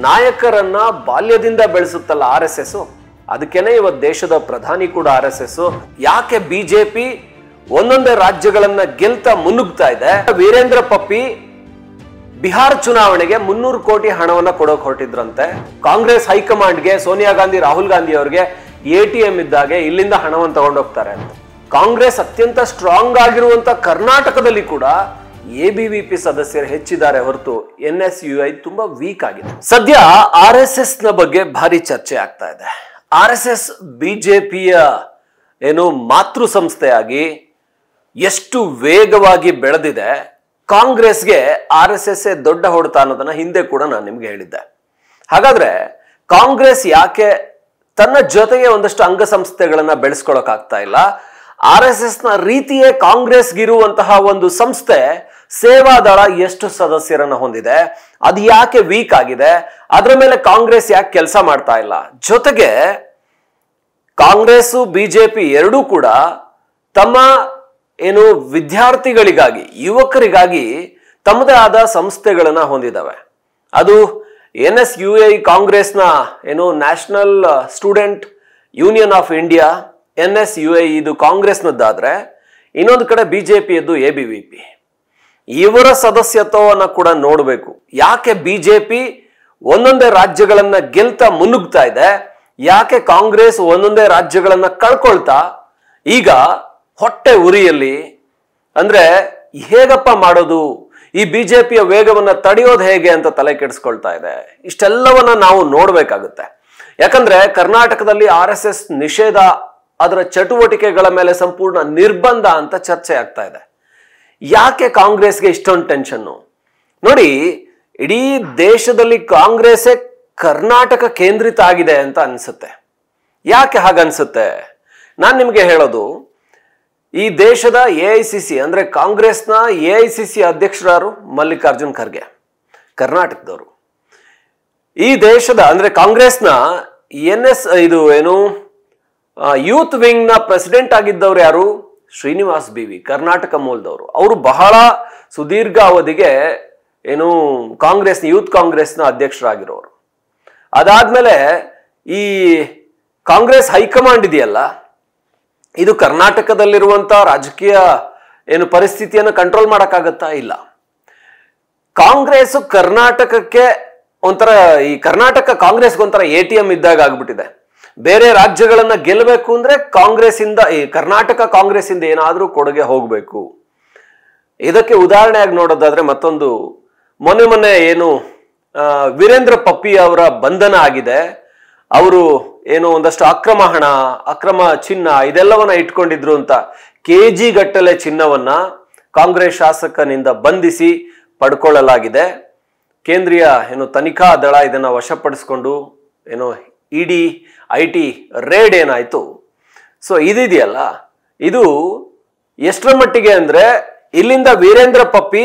ನಾಯಕರನ್ನ ಬಾಲ್ಯದಿಂದ ಬೆಳೆಸುತ್ತಲ್ಲ RSS, ಅದಕ್ಕೇನೆ ಇವತ್ತು ದೇಶದ ಪ್ರಧಾನಿ ಕೂಡ RSS. ಯಾಕೆ ಬಿಜೆಪಿ ಒಂದೊಂದೇ ರಾಜ್ಯಗಳನ್ನ ಗೆಲ್ತಾ ಮುನ್ನುಗ್ತಾ ಇದೆ? ವೀರೇಂದ್ರ ಪಪ್ಪಿ ಬಿಹಾರ ಚುನಾವಣೆಗೆ 300 ಕೋಟಿ ಹಣವನ್ನ ಕೊಡೋಕೆ ಹೊರಟಿದ್ರಂತೆ. ಕಾಂಗ್ರೆಸ್ ಹೈಕಮಾಂಡ್ಗೆ ಸೋನಿಯಾ ಗಾಂಧಿ, ರಾಹುಲ್ ಗಾಂಧಿ ಅವರಿಗೆ ATM ಇದ್ದಾಗೆ ಇಲ್ಲಿಂದ ಹಣವನ್ನು ತಗೊಂಡೋಗ್ತಾರೆ ಅಂತ. ಕಾಂಗ್ರೆಸ್ ಅತ್ಯಂತ ಸ್ಟ್ರಾಂಗ್ ಆಗಿರುವಂತ ಕರ್ನಾಟಕದಲ್ಲಿ ಕೂಡ ABVP ಸದಸ್ಯರು ಹೆಚ್ಚಿದ್ದಾರೆ ಹೊರತು NSUI ತುಂಬಾ ವೀಕ್ ಆಗಿದೆ. ಸದ್ಯ RSS ನ ಬಗ್ಗೆ ಭಾರಿ ಚರ್ಚೆ ಆಗ್ತಾ ಇದೆ. RSS ಬಿಜೆಪಿಯ ಮಾತೃ ಸಂಸ್ಥೆಯಾಗಿ ಎಷ್ಟು ವೇಗವಾಗಿ ಬೆಳೆದಿದೆ, ಕಾಂಗ್ರೆಸ್ಗೆ RSS ದೊಡ್ಡ ಹೊಡೆತ ಅನ್ನೋದನ್ನ ಹಿಂದೆ ಕೂಡ ನಾನು ನಿಮ್ಗೆ ಹೇಳಿದ್ದೆ. ಹಾಗಾದ್ರೆ ಕಾಂಗ್ರೆಸ್ ಯಾಕೆ ತನ್ನ ಜೊತೆಗೆ ಒಂದಷ್ಟು ಅಂಗಸಂಸ್ಥೆಗಳನ್ನ ಬೆಳೆಸ್ಕೊಳಕ್ಕಾಗ್ತಾ ಇಲ್ಲ? RSS ನ ರೀತಿಯೇ ಕಾಂಗ್ರೆಸ್ಗಿರುವಂತಹ ಒಂದು ಸಂಸ್ಥೆ ಸೇವಾದಳ ಎಷ್ಟು ಸದಸ್ಯರನ್ನ ಹೊಂದಿದೆ, ಅದು ಯಾಕೆ ವೀಕ್ ಆಗಿದೆ, ಅದರ ಮೇಲೆ ಕಾಂಗ್ರೆಸ್ ಯಾಕೆ ಕೆಲಸ ಮಾಡ್ತಾ ಇಲ್ಲ? ಜೊತೆಗೆ ಕಾಂಗ್ರೆಸ್ ಬಿಜೆಪಿ ಎರಡೂ ಕೂಡ ತಮ್ಮ ವಿದ್ಯಾರ್ಥಿಗಳಿಗಾಗಿ, ಯುವಕರಿಗಾಗಿ ತಮ್ಮದೇ ಆದ ಸಂಸ್ಥೆಗಳನ್ನ ಹೊಂದಿದವೆ. ಅದು NSUI ಕಾಂಗ್ರೆಸ್ನ national student union of India, NSUI ಇದು ಕಾಂಗ್ರೆಸ್ನದ್ದಾದ್ರೆ, ಇನ್ನೊಂದು ಕಡೆ ಬಿಜೆಪಿಯದ್ದು ABVP. ಇವರ ಸದಸ್ಯತ್ವವನ್ನು ಕೂಡ ನೋಡಬೇಕು. ಯಾಕೆ ಬಿಜೆಪಿ ಒಂದೊಂದೇ ರಾಜ್ಯಗಳನ್ನ ಗೆಲ್ತಾ ಮುನ್ನುಗ್ತಾ ಇದೆ? ಯಾಕೆ ಕಾಂಗ್ರೆಸ್ ಒಂದೊಂದೇ ರಾಜ್ಯಗಳನ್ನ ಕಳ್ಕೊಳ್ತಾ ಈಗ ಹೊಟ್ಟೆ ಉರಿಯಲ್ಲಿ, ಅಂದ್ರೆ ಹೇಗಪ್ಪ ಮಾಡೋದು, ಈ ಬಿಜೆಪಿಯ ವೇಗವನ್ನ ತಡೆಯೋದು ಹೇಗೆ ಅಂತ ತಲೆ ಕೆಡಿಸ್ಕೊಳ್ತಾ ಇದೆ? ಇಷ್ಟೆಲ್ಲವನ್ನ ನಾವು ನೋಡ್ಬೇಕಾಗುತ್ತೆ. ಯಾಕಂದ್ರೆ ಕರ್ನಾಟಕದಲ್ಲಿ RSS ನಿಷೇಧ, ಅದರ ಚಟುವಟಿಕೆಗಳ ಮೇಲೆ ಸಂಪೂರ್ಣ ನಿರ್ಬಂಧ ಅಂತ ಚರ್ಚೆ ಆಗ್ತಾ ಇದೆ. ಯಾಕೆ ಕಾಂಗ್ರೆಸ್ಗೆ ಇಷ್ಟೊಂದು ಟೆನ್ಷನ್ನು? ನೋಡಿ, ಇಡೀ ದೇಶದಲ್ಲಿ ಕಾಂಗ್ರೆಸ್ಸೇ ಕರ್ನಾಟಕ ಕೇಂದ್ರಿತ ಆಗಿದೆ ಅಂತ ಅನ್ಸುತ್ತೆ. ಯಾಕೆ ಹಾಗನ್ಸುತ್ತೆ? ನಾನು ನಿಮ್ಗೆ ಹೇಳೋದು, ಈ ದೇಶದ AICC ಅಂದ್ರೆ ಕಾಂಗ್ರೆಸ್ನ AICC ಅಧ್ಯಕ್ಷರಾರು ಮಲ್ಲಿಕಾರ್ಜುನ್ ಖರ್ಗೆ, ಕರ್ನಾಟಕದವರು. ಈ ದೇಶದ ಅಂದ್ರೆ ಕಾಂಗ್ರೆಸ್ನ ಯೂತ್ ವಿಂಗ್ ನ ಪ್ರೆಸಿಡೆಂಟ್ ಆಗಿದ್ದವ್ರು ಯಾರು? ಶ್ರೀನಿವಾಸ್ BV, ಕರ್ನಾಟಕ ಮೂಲದವರು. ಅವರು ಬಹಳ ಸುದೀರ್ಘ ಅವಧಿಗೆ ಯೂತ್ ಕಾಂಗ್ರೆಸ್ನ ಅಧ್ಯಕ್ಷರಾಗಿರೋರು. ಅದಾದ್ಮೇಲೆ ಈ ಕಾಂಗ್ರೆಸ್ ಹೈಕಮಾಂಡ್ ಇದೆಯಲ್ಲ, ಇದು ಕರ್ನಾಟಕದಲ್ಲಿರುವಂತ ರಾಜಕೀಯ ಪರಿಸ್ಥಿತಿಯನ್ನು ಕಂಟ್ರೋಲ್ ಮಾಡಕ್ಕಾಗತ್ತಾ? ಇಲ್ಲ. ಕಾಂಗ್ರೆಸ್ ಕರ್ನಾಟಕಕ್ಕೆ ಒಂಥರ, ಈ ಕರ್ನಾಟಕ ಕಾಂಗ್ರೆಸ್ಗೆ ಒಂಥರ ATM ಇದ್ದಾಗ ಆಗ್ಬಿಟ್ಟಿದೆ. ಬೇರೆ ರಾಜ್ಯಗಳನ್ನ ಗೆಲ್ಲಬೇಕು ಅಂದ್ರೆ ಈ ಕರ್ನಾಟಕ ಕಾಂಗ್ರೆಸ್ ಇಂದ ಏನಾದ್ರೂ ಕೊಡುಗೆ ಹೋಗ್ಬೇಕು. ಇದಕ್ಕೆ ಉದಾಹರಣೆಯಾಗಿ ನೋಡೋದಾದ್ರೆ ಮತ್ತೊಂದು, ಮೊನ್ನೆ ವೀರೇಂದ್ರ ಪಪ್ಪಿ ಅವರ ಬಂಧನ ಆಗಿದೆ. ಅವರು ಒಂದಷ್ಟು ಅಕ್ರಮ ಹಣ, ಅಕ್ರಮ ಚಿನ್ನ ಇದೆಲ್ಲವನ್ನ ಇಟ್ಕೊಂಡಿದ್ರು ಅಂತ KG ಗಟ್ಟಲೆ ಚಿನ್ನವನ್ನ ಕಾಂಗ್ರೆಸ್ ಶಾಸಕನಿಂದ ಬಂಧಿಸಿ ಪಡ್ಕೊಳ್ಳಲಾಗಿದೆ. ಕೇಂದ್ರೀಯ ತನಿಖಾ ದಳ ಇದನ್ನ ವಶಪಡಿಸಿಕೊಂಡು ED IT ರೇಡ್ ಏನಾಯ್ತು. ಸೊ ಇದೆಯಲ್ಲ, ಇದು ಎಷ್ಟರ ಮಟ್ಟಿಗೆ ಅಂದ್ರೆ, ಇಲ್ಲಿಂದ ವೀರೇಂದ್ರ ಪಪ್ಪಿ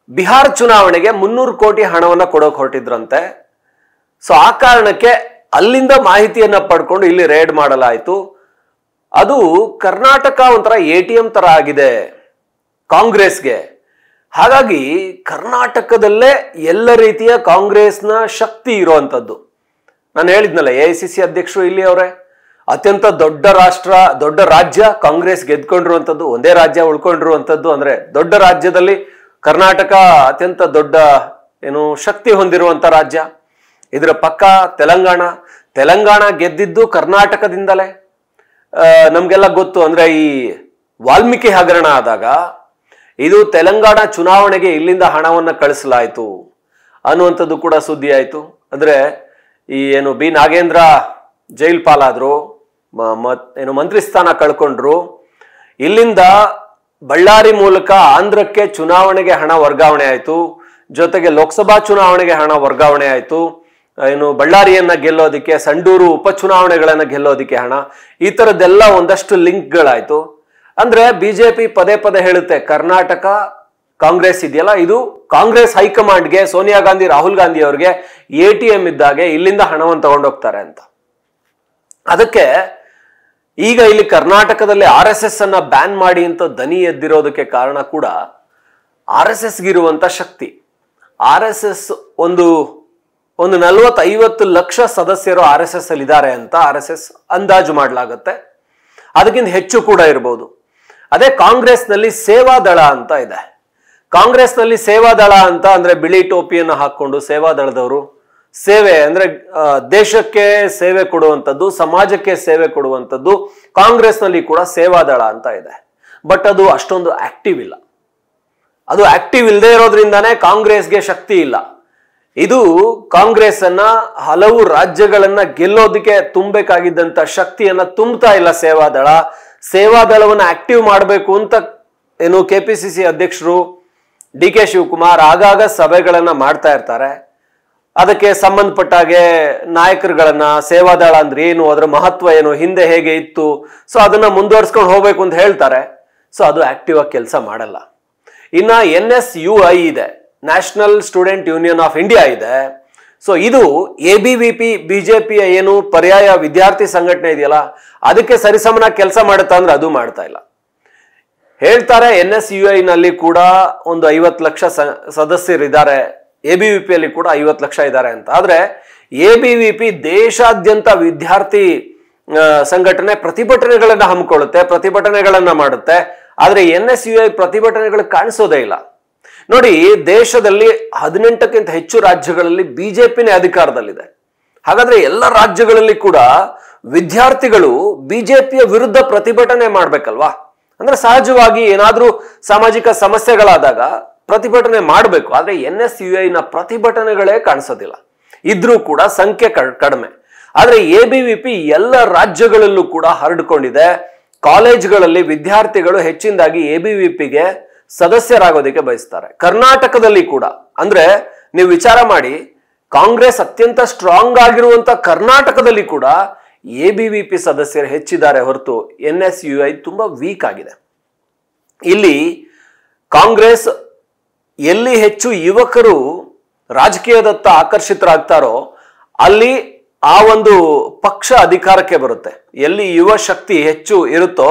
ಬಿಹಾರ ಚುನಾವಣೆಗೆ 300 ಕೋಟಿ ಹಣವನ್ನ ಕೊಡೋಕೆ ಹೊರಟಿದ್ರಂತೆ. ಸೊ ಆ ಕಾರಣಕ್ಕೆ ಅಲ್ಲಿಂದ ಮಾಹಿತಿಯನ್ನ ಪಡ್ಕೊಂಡು ಇಲ್ಲಿ ರೇಡ್ ಮಾಡಲಾಯಿತು. ಅದು ಕರ್ನಾಟಕ ಒಂಥರ ATM ತರ ಆಗಿದೆ ಕಾಂಗ್ರೆಸ್ಗೆ. ಹಾಗಾಗಿ ಕರ್ನಾಟಕದಲ್ಲೇ ಎಲ್ಲ ರೀತಿಯ ಕಾಂಗ್ರೆಸ್ನ ಶಕ್ತಿ ಇರುವಂತದ್ದು. ನಾನು ಹೇಳಿದ್ನಲ್ಲ, AICC ಅಧ್ಯಕ್ಷರು ಇಲ್ಲಿ ಅವರೇ. ಅತ್ಯಂತ ದೊಡ್ಡ ರಾಜ್ಯ ಕಾಂಗ್ರೆಸ್ ಗೆದ್ಕೊಂಡಿರುವಂಥದ್ದು, ಒಂದೇ ರಾಜ್ಯ ಉಳ್ಕೊಂಡಿರುವಂಥದ್ದು. ಅಂದ್ರೆ ದೊಡ್ಡ ರಾಜ್ಯದಲ್ಲಿ ಕರ್ನಾಟಕ ಅತ್ಯಂತ ದೊಡ್ಡ ಶಕ್ತಿ ಹೊಂದಿರುವಂತ ರಾಜ್ಯ. ಇದರ ಪಕ್ಕ ತೆಲಂಗಾಣ ಗೆದ್ದಿದ್ದು ಕರ್ನಾಟಕದಿಂದಲೇ. ನಮ್ಗೆಲ್ಲ ಗೊತ್ತು, ಅಂದ್ರೆ ಈ ವಾಲ್ಮೀಕಿ ಹಗರಣ ಆದಾಗ ಇದು ತೆಲಂಗಾಣ ಚುನಾವಣೆಗೆ ಇಲ್ಲಿಂದ ಹಣವನ್ನ ಕಳಿಸಲಾಯಿತು ಅನ್ನುವಂಥದ್ದು ಕೂಡ ಸುದ್ದಿ ಆಯ್ತು. ಅಂದ್ರೆ ಈ ಬಿ ನಾಗೇಂದ್ರ ಜೈಲ್ ಪಾಲಾದ್ರು, ಮಂತ್ರಿ ಸ್ಥಾನ ಕಳ್ಕೊಂಡ್ರು. ಇಲ್ಲಿಂದ ಬಳ್ಳಾರಿ ಮೂಲಕ ಆಂಧ್ರಕ್ಕೆ ಚುನಾವಣೆಗೆ ಹಣ ವರ್ಗಾವಣೆ ಆಯ್ತು. ಜೊತೆಗೆ ಲೋಕಸಭಾ ಚುನಾವಣೆಗೆ ಹಣ ವರ್ಗಾವಣೆ ಆಯ್ತು. ಬಳ್ಳಾರಿಯನ್ನ ಗೆಲ್ಲೋದಿಕ್ಕೆ, ಸಂಡೂರು ಉಪಚುನಾವಣೆಗಳನ್ನ ಗೆಲ್ಲೋದಿಕ್ಕೆ ಹಣ, ಈ ತರದ್ದೆಲ್ಲ ಒಂದಷ್ಟು ಲಿಂಕ್ಗಳಾಯ್ತು. ಅಂದ್ರೆ ಬಿಜೆಪಿ ಪದೇ ಹೇಳುತ್ತೆ, ಕರ್ನಾಟಕ ಕಾಂಗ್ರೆಸ್ ಇದೆಯಲ್ಲ, ಇದು ಕಾಂಗ್ರೆಸ್ ಹೈಕಮಾಂಡ್ಗೆ ಸೋನಿಯಾ ಗಾಂಧಿ, ರಾಹುಲ್ ಗಾಂಧಿ ಅವರಿಗೆ ATM ಇದ್ದಾಗೆ ಇಲ್ಲಿಂದ ಹಣವನ್ನು ತಗೊಂಡೋಗ್ತಾರೆ ಅಂತ. ಅದಕ್ಕೆ ಈಗ ಇಲ್ಲಿ ಕರ್ನಾಟಕದಲ್ಲಿ RSS ಅನ್ನ ಬ್ಯಾನ್ ಮಾಡಿ ಅಂತ ದನಿ ಎದ್ದಿರೋದಕ್ಕೆ ಕಾರಣ ಕೂಡ RSS ಗಿರುವಂತ ಶಕ್ತಿ. RSS ಒಂದು ಒಂದು 40-50 ಲಕ್ಷ ಸದಸ್ಯರು RSS ಅಲ್ಲಿ ಇದ್ದಾರೆ ಅಂತ RSS ಅಂದಾಜು ಮಾಡಲಾಗುತ್ತೆ. ಅದಕ್ಕಿಂತ ಹೆಚ್ಚು ಕೂಡ ಇರಬಹುದು. ಅದೇ ಕಾಂಗ್ರೆಸ್ನಲ್ಲಿ ಸೇವಾದಳ ಅಂತ ಇದೆ. ಕಾಂಗ್ರೆಸ್ನಲ್ಲಿ ಸೇವಾದಳ ಅಂತ ಅಂದ್ರೆ ಬಿಳಿ ಟೋಪಿಯನ್ನು ಹಾಕೊಂಡು ಸೇವಾದಳದವರು ಸೇವೆ ಅಂದ್ರೆ ದೇಶಕ್ಕೆ ಸೇವೆ ಕೊಡುವಂಥದ್ದು, ಸಮಾಜಕ್ಕೆ ಸೇವೆ ಕೊಡುವಂಥದ್ದು ಕಾಂಗ್ರೆಸ್ನಲ್ಲಿ ಕೂಡ ಸೇವಾದಳ ಅಂತ ಇದೆ. ಬಟ್ ಅದು ಅಷ್ಟೊಂದು ಆಕ್ಟಿವ್ ಇಲ್ಲ. ಅದು ಆಕ್ಟಿವ್ ಇಲ್ಲದೆ ಇರೋದ್ರಿಂದಾನೇ ಕಾಂಗ್ರೆಸ್ಗೆ ಶಕ್ತಿ ಇಲ್ಲ. ಇದು ಕಾಂಗ್ರೆಸ್ ಅನ್ನ ಹಲವು ರಾಜ್ಯಗಳನ್ನ ಗೆಲ್ಲೋದಕ್ಕೆ ತುಂಬಬೇಕಾಗಿದ್ದಂತ ಶಕ್ತಿಯನ್ನ ತುಂಬುತ್ತಾ ಇಲ್ಲ ಸೇವಾದಳ. ಸೇವಾದಳವನ್ನ ಆಕ್ಟಿವ್ ಮಾಡಬೇಕು ಅಂತ ಏನು KPCC ಅಧ್ಯಕ್ಷರು DK ಶಿವಕುಮಾರ್ ಆಗಾಗ ಸಭೆಗಳನ್ನ ಮಾಡ್ತಾ ಇರ್ತಾರೆ. ಅದಕ್ಕೆ ಸಂಬಂಧಪಟ್ಟಾಗೆ ನಾಯಕರುಗಳನ್ನ ಸೇವಾದಳ ಅಂದ್ರೆ ಏನು, ಅದರ ಮಹತ್ವ ಏನು, ಹಿಂದೆ ಹೇಗೆ ಇತ್ತು, ಸೊ ಅದನ್ನ ಮುಂದುವರ್ಸ್ಕೊಂಡು ಹೋಗ್ಬೇಕು ಅಂತ ಹೇಳ್ತಾರೆ. ಸೊ ಅದು ಆಕ್ಟಿವ್ ಆಗಿ ಕೆಲಸ ಮಾಡಲ್ಲ. ಇನ್ನ NSUI ಇದೆ, national student union of India ಇದೆ. ಸೊ ಇದು ABVP ಬಿಜೆಪಿಯ ಏನು ಪರ್ಯಾಯ ವಿದ್ಯಾರ್ಥಿ ಸಂಘಟನೆ ಇದೆಯಲ್ಲ, ಅದಕ್ಕೆ ಸರಿಸಮನ ಕೆಲಸ ಮಾಡುತ್ತಾ ಅಂದ್ರೆ ಅದು ಮಾಡ್ತಾ ಇಲ್ಲ. ಹೇಳ್ತಾರೆ NSUI ನಲ್ಲಿ ಕೂಡ ಒಂದು 50 ಲಕ್ಷ ಸದಸ್ಯರಿದ್ದಾರೆ, ABVP ಅಲ್ಲಿ ಕೂಡ 50 ಲಕ್ಷ ಇದ್ದಾರೆ ಅಂತ. ಆದ್ರೆ ABVP ದೇಶಾದ್ಯಂತ ವಿದ್ಯಾರ್ಥಿ ಸಂಘಟನೆ ಪ್ರತಿಭಟನೆಗಳನ್ನ ಹಮ್ಮಿಕೊಳ್ಳುತ್ತೆ, ಪ್ರತಿಭಟನೆಗಳನ್ನ ಮಾಡುತ್ತೆ. ಆದ್ರೆ NSUI ಪ್ರತಿಭಟನೆಗಳು ಕಾಣಿಸೋದೇ ಇಲ್ಲ. ನೋಡಿ, ದೇಶದಲ್ಲಿ 18ಕ್ಕಿಂತ ಹೆಚ್ಚು ರಾಜ್ಯಗಳಲ್ಲಿ ಬಿಜೆಪಿನೇ ಅಧಿಕಾರದಲ್ಲಿದೆ. ಹಾಗಾದ್ರೆ ಎಲ್ಲ ರಾಜ್ಯಗಳಲ್ಲಿ ಕೂಡ ವಿದ್ಯಾರ್ಥಿಗಳು ಬಿಜೆಪಿಯ ವಿರುದ್ಧ ಪ್ರತಿಭಟನೆ ಮಾಡ್ಬೇಕಲ್ವಾ? ಅಂದ್ರೆ ಸಹಜವಾಗಿ ಏನಾದ್ರೂ ಸಾಮಾಜಿಕ ಸಮಸ್ಯೆಗಳಾದಾಗ ಪ್ರತಿಭಟನೆ ಮಾಡಬೇಕು. ಆದ್ರೆ NSUI ನ ಪ್ರತಿಭಟನೆಗಳೇ ಕಾಣಿಸೋದಿಲ್ಲ. ಇದ್ರೂ ಕೂಡ ಸಂಖ್ಯೆ ಕಡಿಮೆ. ಆದ್ರೆ ABVP ಎಲ್ಲ ರಾಜ್ಯಗಳಲ್ಲೂ ಕೂಡ ಹರಡಿಕೊಂಡಿದೆ. ಕಾಲೇಜ್ಗಳಲ್ಲಿ ವಿದ್ಯಾರ್ಥಿಗಳು ಹೆಚ್ಚಿನದಾಗಿ ABVPಗೆ ಸದಸ್ಯರಾಗೋದಕ್ಕೆ ಬಯಸ್ತಾರೆ. ಕರ್ನಾಟಕದಲ್ಲಿ ಕೂಡ ಅಂದ್ರೆ ನೀವು ವಿಚಾರ ಮಾಡಿ, ಕಾಂಗ್ರೆಸ್ ಅತ್ಯಂತ ಸ್ಟ್ರಾಂಗ್ ಆಗಿರುವಂತ ಕರ್ನಾಟಕದಲ್ಲಿ ಕೂಡ ABVP ಸದಸ್ಯರು ಹೆಚ್ಚಿದ್ದಾರೆ ಹೊರತು NSUI ತುಂಬಾ ವೀಕ್ ಆಗಿದೆ. ಇಲ್ಲಿ ಕಾಂಗ್ರೆಸ್ ಎಲ್ಲಿ ಹೆಚ್ಚು ಯುವಕರು ರಾಜಕೀಯದತ್ತ ಆಕರ್ಷಿತರಾಗ್ತಾರೋ ಅಲ್ಲಿ ಆ ಒಂದು ಪಕ್ಷ ಅಧಿಕಾರಕ್ಕೆ ಬರುತ್ತೆ. ಎಲ್ಲಿ ಯುವ ಶಕ್ತಿ ಹೆಚ್ಚು ಇರುತ್ತೋ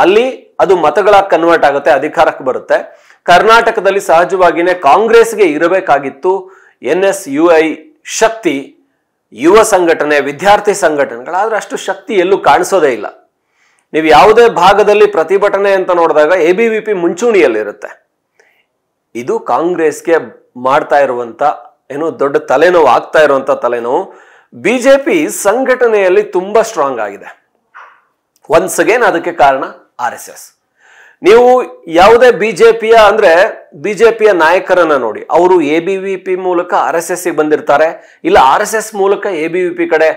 ಅಲ್ಲಿ ಅದು ಮತಗಳ ಕನ್ವರ್ಟ್ ಆಗುತ್ತೆ, ಅಧಿಕಾರಕ್ಕೆ ಬರುತ್ತೆ. ಕರ್ನಾಟಕದಲ್ಲಿ ಸಹಜವಾಗಿನೇ ಕಾಂಗ್ರೆಸ್ಗೆ ಇರಬೇಕಾಗಿತ್ತು NSUI ಶಕ್ತಿ, ಯುವ ಸಂಘಟನೆ, ವಿದ್ಯಾರ್ಥಿ ಸಂಘಟನೆಗಳಾದ್ರೆ ಅಷ್ಟು ಶಕ್ತಿ ಎಲ್ಲೂ ಕಾಣಿಸೋದೇ ಇಲ್ಲ. ನೀವು ಯಾವುದೇ ಭಾಗದಲ್ಲಿ ಪ್ರತಿಭಟನೆ ಅಂತ ನೋಡಿದಾಗ ABVP ಮುಂಚೂಣಿಯಲ್ಲಿರುತ್ತೆ. ಇದು ಕಾಂಗ್ರೆಸ್ಗೆ ಮಾಡ್ತಾ ಇರುವಂತ ಏನೋ ದೊಡ್ಡ ತಲೆನೋವು, ಆಗ್ತಾ ಇರುವಂತ ತಲೆನೋವು. ಬಿಜೆಪಿ ಸಂಘಟನೆಯಲ್ಲಿ ತುಂಬಾ ಸ್ಟ್ರಾಂಗ್ ಆಗಿದೆ. ಒನ್ಸ್ ಅಗೇನ್ ಅದಕ್ಕೆ ಕಾರಣ RSS. ನೀವು ಯಾವುದೇ ಬಿಜೆಪಿಯ ನಾಯಕರನ್ನ ನೋಡಿ, ಅವರು ABVP ಮೂಲಕ RSS ಗೆ ಬಂದಿರ್ತಾರೆ, ಇಲ್ಲ RSS ಮೂಲಕ ABVP ಕಡೆ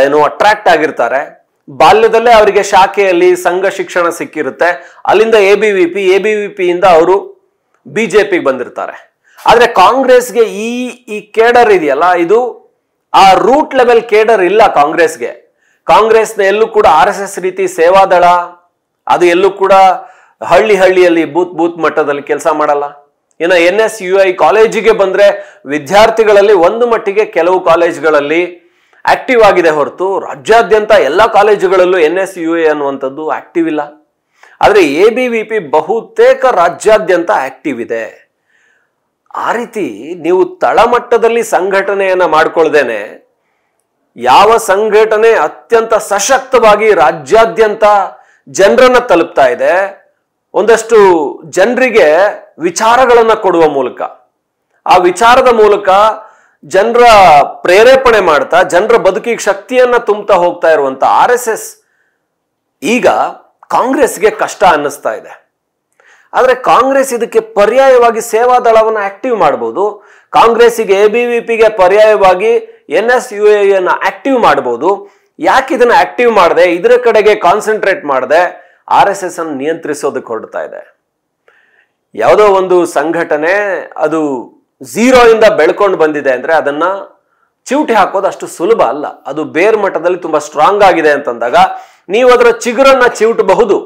ಏನೋ ಅಟ್ರಾಕ್ಟ್ ಆಗಿರ್ತಾರೆ. ಬಾಲ್ಯದಲ್ಲೇ ಅವರಿಗೆ ಶಾಖೆಯಲ್ಲಿ ಸಂಘ ಶಿಕ್ಷಣ ಸಿಕ್ಕಿರುತ್ತೆ, ಅಲ್ಲಿಂದ ABVP ಇಂದ ಅವರು ಬಿಜೆಪಿಗೆ ಬಂದಿರ್ತಾರೆ. ಆದ್ರೆ ಕಾಂಗ್ರೆಸ್ಗೆ ಈ ಕೇಡರ್ ಇದೆಯಲ್ಲ, ಇದು ಆ ರೂಟ್ ಲೆವೆಲ್ ಕೇಡರ್ ಇಲ್ಲ ಕಾಂಗ್ರೆಸ್ಗೆ. ಕಾಂಗ್ರೆಸ್ನ ಎಲ್ಲೂ ಕೂಡ RSS ರೀತಿ ಸೇವಾದಳ ಅದು ಎಲ್ಲೂ ಕೂಡ ಹಳ್ಳಿಯಲ್ಲಿ ಬೂತ್ ಮಟ್ಟದಲ್ಲಿ ಕೆಲಸ ಮಾಡಲ್ಲ. ಇನ್ನು NSUI ಕಾಲೇಜಿಗೆ ಬಂದ್ರೆ ವಿದ್ಯಾರ್ಥಿಗಳಲ್ಲಿ ಒಂದು ಮಟ್ಟಿಗೆ ಕೆಲವು ಕಾಲೇಜುಗಳಲ್ಲಿ ಆಕ್ಟಿವ್ ಆಗಿದೆ ಹೊರತು ರಾಜ್ಯಾದ್ಯಂತ ಎಲ್ಲ ಕಾಲೇಜುಗಳಲ್ಲೂ NSUI ಅನ್ನುವಂಥದ್ದು ಆಕ್ಟಿವ್ ಇಲ್ಲ. ಆದ್ರೆ ABVP ಬಹುತೇಕ ರಾಜ್ಯಾದ್ಯಂತ ಆಕ್ಟಿವ್ ಇದೆ. ಆ ರೀತಿ ನೀವು ತಳಮಟ್ಟದಲ್ಲಿ ಸಂಘಟನೆಯನ್ನ ಮಾಡ್ಕೊಳ್ದೇನೆ ಯಾವ ಸಂಘಟನೆ ಅತ್ಯಂತ ಸಶಕ್ತವಾಗಿ ರಾಜ್ಯಾದ್ಯಂತ ಜನರನ್ನ ತಲುಪ್ತಾ ಇದೆ, ಒಂದಷ್ಟು ಜನರಿಗೆ ವಿಚಾರಗಳನ್ನ ಕೊಡುವ ಮೂಲಕ, ಆ ವಿಚಾರದ ಮೂಲಕ ಜನರ ಪ್ರೇರೇಪಣೆ ಮಾಡ್ತಾ ಜನರ ಬದುಕಿಗೆ ಶಕ್ತಿಯನ್ನ ತುಂಬುತ್ತಾ ಹೋಗ್ತಾ ಇರುವಂತ RSS ಈಗ ಕಾಂಗ್ರೆಸ್ಗೆ ಕಷ್ಟ ಅನ್ನಿಸ್ತಾ ಇದೆ. ಆದ್ರೆ ಕಾಂಗ್ರೆಸ್ ಇದಕ್ಕೆ ಪರ್ಯಾಯವಾಗಿ ಸೇವಾದಳವನ್ನು ಆಕ್ಟಿವ್ ಮಾಡಬಹುದು. ಕಾಂಗ್ರೆಸ್ಸಿಗೆ ABVPಗೆ ಪರ್ಯಾಯವಾಗಿ NSUI ಅನ್ನ ಆಕ್ಟಿವ್ ಮಾಡಬಹುದು. ಯಾಕೆ ಇದನ್ನ ಆಕ್ಟಿವ್ ಮಾಡದೆ, ಇದರ ಕಡೆಗೆ ಕಾನ್ಸಂಟ್ರೇಟ್ ಮಾಡದೆ RSS ಅನ್ನು ನಿಯಂತ್ರಿಸೋದಕ್ಕೆ ಹೊರಡ್ತಾ ಇದೆ? ಯಾವುದೋ ಒಂದು ಸಂಘಟನೆ ಅದು 0 ಇಂದ ಬೆಳ್ಕೊಂಡು ಬಂದಿದೆ ಅಂದ್ರೆ ಅದನ್ನ ಚಿವುಟಿ ಹಾಕೋದು ಅಷ್ಟು ಸುಲಭ ಅಲ್ಲ. ಅದು ಬೇರ್ ಮಟ್ಟದಲ್ಲಿ ತುಂಬಾ ಸ್ಟ್ರಾಂಗ್ ಆಗಿದೆ ಅಂತಂದಾಗ ನೀವು ಅದರ ಚಿಗುರನ್ನ ಚಿವುಟಬಹುದು,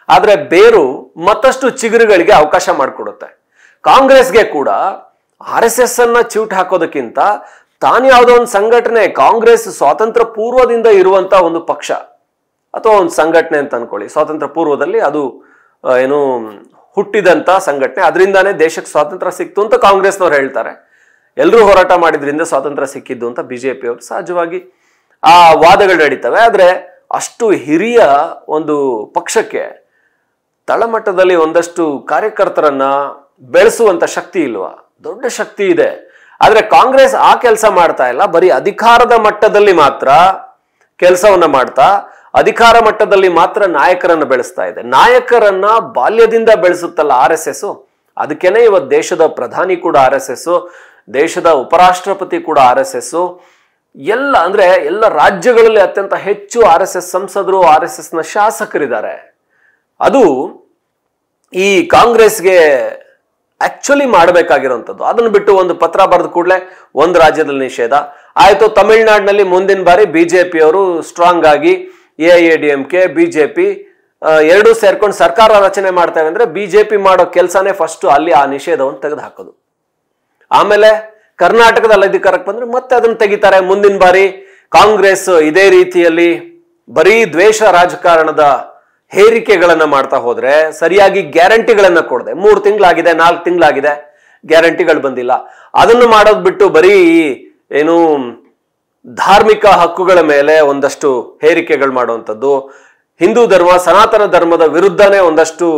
ಆದ್ರೆ ಬೇರು ಮತ್ತಷ್ಟು ಚಿಗುರುಗಳಿಗೆ ಅವಕಾಶ ಮಾಡಿಕೊಡುತ್ತೆ. ಕಾಂಗ್ರೆಸ್ಗೆ ಕೂಡ RSS ಅನ್ನ ಚಿವುಟ್ ಹಾಕೋದಕ್ಕಿಂತ ತಾನು ಯಾವುದೋ ಒಂದು ಸಂಘಟನೆ, ಕಾಂಗ್ರೆಸ್ ಸ್ವಾತಂತ್ರ್ಯ ಪೂರ್ವದಿಂದ ಇರುವಂತ ಒಂದು ಪಕ್ಷ ಅಥವಾ ಒಂದು ಸಂಘಟನೆ ಅಂತ ಅನ್ಕೊಳ್ಳಿ, ಸ್ವಾತಂತ್ರ್ಯ ಪೂರ್ವದಲ್ಲಿ ಅದು ಏನು ಹುಟ್ಟಿದಂತ ಸಂಘಟನೆ, ಅದರಿಂದಾನೇ ದೇಶಕ್ಕೆ ಸ್ವಾತಂತ್ರ್ಯ ಸಿಕ್ತು ಅಂತ ಕಾಂಗ್ರೆಸ್ನವ್ರು ಹೇಳ್ತಾರೆ. ಎಲ್ಲರೂ ಹೋರಾಟ ಮಾಡಿದ್ರಿಂದ ಸ್ವಾತಂತ್ರ್ಯ ಸಿಕ್ಕಿದ್ದು ಅಂತ ಬಿಜೆಪಿ ಅವರು ಸಹಜವಾಗಿ ಆ ವಾದಗಳು ನಡೀತವೆ. ಆದ್ರೆ ಅಷ್ಟು ಹಿರಿಯ ಒಂದು ಪಕ್ಷಕ್ಕೆ ತಳಮಟ್ಟದಲ್ಲಿ ಒಂದಷ್ಟು ಕಾರ್ಯಕರ್ತರನ್ನ ಬೆಳೆಸುವಂತ ಶಕ್ತಿ ಇಲ್ವಾ? ದೊಡ್ಡ ಶಕ್ತಿ ಇದೆ. ಆದ್ರೆ ಕಾಂಗ್ರೆಸ್ ಆ ಕೆಲಸ ಮಾಡ್ತಾ ಇಲ್ಲ. ಬರೀ ಅಧಿಕಾರದ ಮಟ್ಟದಲ್ಲಿ ಮಾತ್ರ ಕೆಲಸವನ್ನ ಮಾಡ್ತಾ, ಅಧಿಕಾರ ಮಟ್ಟದಲ್ಲಿ ಮಾತ್ರ ನಾಯಕರನ್ನ ಬೆಳೆಸ್ತಾ ಇದೆ. ನಾಯಕರನ್ನ ಬಾಲ್ಯದಿಂದ ಬೆಳೆಸುತ್ತಲ್ಲ RSS, ಅದಕ್ಕೇನೆ ಇವತ್ತು ದೇಶದ ಪ್ರಧಾನಿ ಕೂಡ RSS, ದೇಶದ ಉಪರಾಷ್ಟ್ರಪತಿ ಕೂಡ RSS, ಎಲ್ಲ ರಾಜ್ಯಗಳಲ್ಲಿ ಅತ್ಯಂತ ಹೆಚ್ಚು RSS ಸಂಸದರು, RSS ನ ಶಾಸಕರಿದ್ದಾರೆ. ಅದು ಈ ಕಾಂಗ್ರೆಸ್ಗೆ ಆಕ್ಚುಲಿ ಮಾಡಬೇಕಾಗಿರುವಂಥದ್ದು. ಅದನ್ನು ಬಿಟ್ಟು ಒಂದು ಪತ್ರ ಬರೆದ ಕೂಡಲೇ ಒಂದು ರಾಜ್ಯದಲ್ಲಿ ನಿಷೇಧ ಆಯ್ತು. ತಮಿಳುನಾಡಿನಲ್ಲಿ ಮುಂದಿನ ಬಾರಿ ಬಿಜೆಪಿ ಅವರು ಸ್ಟ್ರಾಂಗ್ ಆಗಿ AIADMK BJP ಎರಡೂ ಸೇರ್ಕೊಂಡು ಸರ್ಕಾರ ರಚನೆ ಮಾಡ್ತೇವೆ ಅಂದ್ರೆ ಬಿಜೆಪಿ ಮಾಡೋ ಕೆಲಸನೇ ಫಸ್ಟ್ ಅಲ್ಲಿ ಆ ನಿಷೇಧವನ್ನು ತೆಗೆದು ಹಾಕೋದು. ಆಮೇಲೆ ಕರ್ನಾಟಕದಲ್ಲಿ ಅಧಿಕಾರಕ್ಕೆ ಬಂದ್ರೆ ಮತ್ತೆ ಅದನ್ನು ತೆಗಿತಾರೆ. ಮುಂದಿನ ಬಾರಿ ಕಾಂಗ್ರೆಸ್ ಇದೇ ರೀತಿಯಲ್ಲಿ ಬರೀ ದ್ವೇಷ ರಾಜಕಾರಣದ ಹೇರಿಕೆಗಳನ್ನ ಮಾಡ್ತಾ ಹೋದ್ರೆ, ಸರಿಯಾಗಿ ಗ್ಯಾರಂಟಿಗಳನ್ನ ಕೊಡದೆ 3 ತಿಂಗಳಾಗಿದೆ 4 ತಿಂಗಳಾಗಿದೆ ಗ್ಯಾರಂಟಿಗಳು ಬಂದಿಲ್ಲ, ಅದನ್ನು ಮಾಡೋದ್ ಬಿಟ್ಟು ಬರೀ ಏನು ಧಾರ್ಮಿಕ ಹಕ್ಕುಗಳ ಮೇಲೆ ಒಂದಷ್ಟು ಹೇರಿಕೆಗಳು ಮಾಡುವಂಥದ್ದು, ಹಿಂದೂ ಧರ್ಮ ಸನಾತನ ಧರ್ಮದ ವಿರುದ್ಧನೇ ಒಂದಷ್ಟು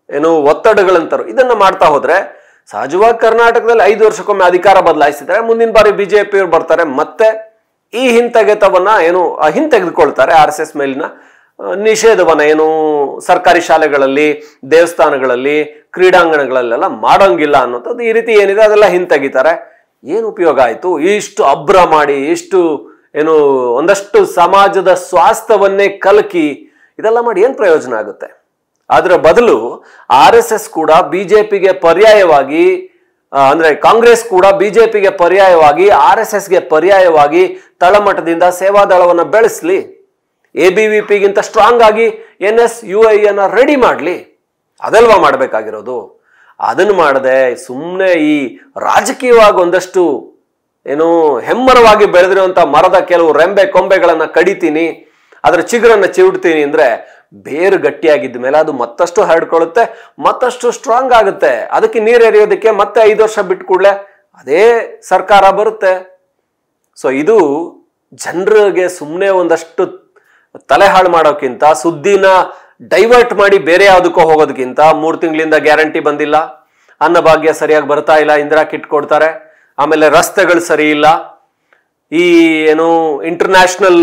ಏನು ಒತ್ತಡಗಳಂತರು, ಇದನ್ನ ಮಾಡ್ತಾ ಹೋದ್ರೆ ಸಹಜವಾಗಿ ಕರ್ನಾಟಕದಲ್ಲಿ 5 ವರ್ಷಕ್ಕೊಮ್ಮೆ ಅಧಿಕಾರ ಬದಲಾಯಿಸಿದ್ದಾರೆ. ಮುಂದಿನ ಬಾರಿ ಬಿಜೆಪಿ ಅವರು ಬರ್ತಾರೆ, ಮತ್ತೆ ಈ ಹಿಂತೆಗೆತವನ್ನ ಹಿಂತೆಗೆದುಕೊಳ್ತಾರೆ. RSS ಮೇಲಿನ ನಿಷೇಧವನ್ನ ಏನು ಸರ್ಕಾರಿ ಶಾಲೆಗಳಲ್ಲಿ, ದೇವಸ್ಥಾನಗಳಲ್ಲಿ, ಕ್ರೀಡಾಂಗಣಗಳಲ್ಲೆಲ್ಲ ಮಾಡೋಂಗಿಲ್ಲ ಅನ್ನೋಂಥದ್ದು, ಈ ರೀತಿ ಏನಿದೆ ಅದೆಲ್ಲ ಹಿಂತೆಗಿತಾರೆ. ಏನು ಉಪಯೋಗ ಆಯ್ತು? ಇಷ್ಟು ಅಬ್ರ ಮಾಡಿ, ಇಷ್ಟು ಏನು ಒಂದಷ್ಟು ಸಮಾಜದ ಸ್ವಾಸ್ಥ್ಯವನ್ನೇ ಕಲಕಿ ಇದೆಲ್ಲ ಮಾಡಿ ಏನ್ ಪ್ರಯೋಜನ ಆಗುತ್ತೆ? ಅದರ ಬದಲು RSS ಕೂಡ ಬಿಜೆಪಿಗೆ ಪರ್ಯಾಯವಾಗಿ, ಅಂದ್ರೆ ಕಾಂಗ್ರೆಸ್ ಕೂಡ ಬಿಜೆಪಿಗೆ ಪರ್ಯಾಯವಾಗಿ, RSSಗೆ ಪರ್ಯಾಯವಾಗಿ ತಳಮಟ್ಟದಿಂದ ಸೇವಾದಳವನ್ನ ಬೆಳೆಸ್ಲಿ, ABVPಗಿಂತ ಸ್ಟ್ರಾಂಗ್ ಆಗಿ NSUI ಅನ್ನ ರೆಡಿ ಮಾಡ್ಲಿ. ಅದಲ್ವಾ ಮಾಡ್ಬೇಕಾಗಿರೋದು. ಅದನ್ನು ಮಾಡದೆ ಸುಮ್ಮನೆ ಈ ರಾಜಕೀಯವಾಗಿ ಒಂದಷ್ಟು ಏನು ಹೆಮ್ಮರವಾಗಿ ಬೆಳೆದಿರುವಂತ ಮರದ ಕೆಲವು ರೆಂಬೆ ಕೊಂಬೆಗಳನ್ನ ಕಡಿತೀನಿ, ಅದರ ಚಿಗುರನ್ನ ಚಿವುಡ್ತೀನಿ ಅಂದ್ರೆ ಬೇರು ಗಟ್ಟಿಯಾಗಿದ್ದ ಮೇಲೆ ಅದು ಮತ್ತಷ್ಟು ಹರಡ್ಕೊಳ್ಳುತ್ತೆ, ಮತ್ತಷ್ಟು ಸ್ಟ್ರಾಂಗ್ ಆಗುತ್ತೆ. ಅದಕ್ಕೆ ನೀರು ಎರೆಯೋದಕ್ಕೆ ಮತ್ತೆ 5 ವರ್ಷ ಬಿಟ್ಟು ಕೂಡಲೇ ಅದೇ ಸರ್ಕಾರ ಬರುತ್ತೆ. ಸೊ ಇದು ಜನರಿಗೆ ಸುಮ್ಮನೆ ಒಂದಷ್ಟು ತಲೆ ಹಾಳು ಮಾಡೋಕ್ಕಿಂತ, ಸುದ್ದಿನ ಡೈವರ್ಟ್ ಮಾಡಿ ಬೇರೆ ಯಾವುದಕ್ಕೋ ಹೋಗೋದಕ್ಕಿಂತ, 3 ತಿಂಗಳಿಂದ ಗ್ಯಾರಂಟಿ ಬಂದಿಲ್ಲ, ಅನ್ನಭಾಗ್ಯ ಸರಿಯಾಗಿ ಬರ್ತಾ ಇಲ್ಲ, ಇಂದಿರಾ ಕಿಟ್ ಕೊಡ್ತಾರೆ, ಆಮೇಲೆ ರಸ್ತೆಗಳು ಸರಿ ಇಲ್ಲ, ಈ ಏನು ಇಂಟರ್ನ್ಯಾಷನಲ್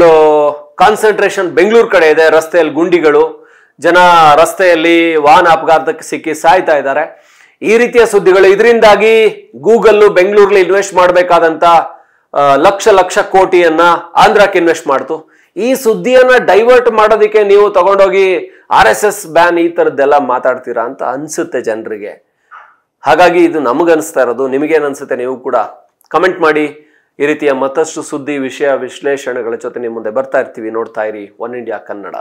ಕಾನ್ಸಂಟ್ರೇಷನ್ ಬೆಂಗಳೂರು ಕಡೆ ಇದೆ, ರಸ್ತೆಯಲ್ಲಿ ಗುಂಡಿಗಳು, ಜನ ರಸ್ತೆಯಲ್ಲಿ ವಾಹನ ಅಪಘಾತಕ್ಕೆ ಸಿಕ್ಕಿ ಸಾಯ್ತಾ ಇದ್ದಾರೆ, ಈ ರೀತಿಯ ಸುದ್ದಿಗಳು. ಇದರಿಂದಾಗಿ ಗೂಗಲ್ ಬೆಂಗಳೂರಲ್ಲಿ ಇನ್ವೆಸ್ಟ್ ಮಾಡಬೇಕಾದಂತ ಲಕ್ಷ ಕೋಟಿಯನ್ನ ಆಂಧ್ರಕ್ಕೆ ಇನ್ವೆಸ್ಟ್ ಮಾಡ್ತು. ಈ ಸುದ್ದಿಯನ್ನ ಡೈವರ್ಟ್ ಮಾಡೋದಕ್ಕೆ ನೀವು ತಗೊಂಡೋಗಿ RSS ಬ್ಯಾನ್ ಈ ತರದ್ದೆಲ್ಲ ಮಾತಾಡ್ತೀರಾ ಅಂತ ಅನ್ಸುತ್ತೆ ಜನರಿಗೆ. ಹಾಗಾಗಿ ಇದು ನಮಗನ್ಸ್ತಾ ಇರೋದು. ನಿಮಗೇನ್ ಅನ್ಸುತ್ತೆ? ನೀವು ಕೂಡ ಕಮೆಂಟ್ ಮಾಡಿ. ಈ ರೀತಿಯ ಮತ್ತಷ್ಟು ಸುದ್ದಿ, ವಿಷಯ, ವಿಶ್ಲೇಷಣೆಗಳ ಜೊತೆ ನಿಮ್ಮ ಮುಂದೆ ಬರ್ತಾ ಇರ್ತೀವಿ. ನೋಡ್ತಾ ಇರಿ ಒನ್ ಇಂಡಿಯಾ ಕನ್ನಡ.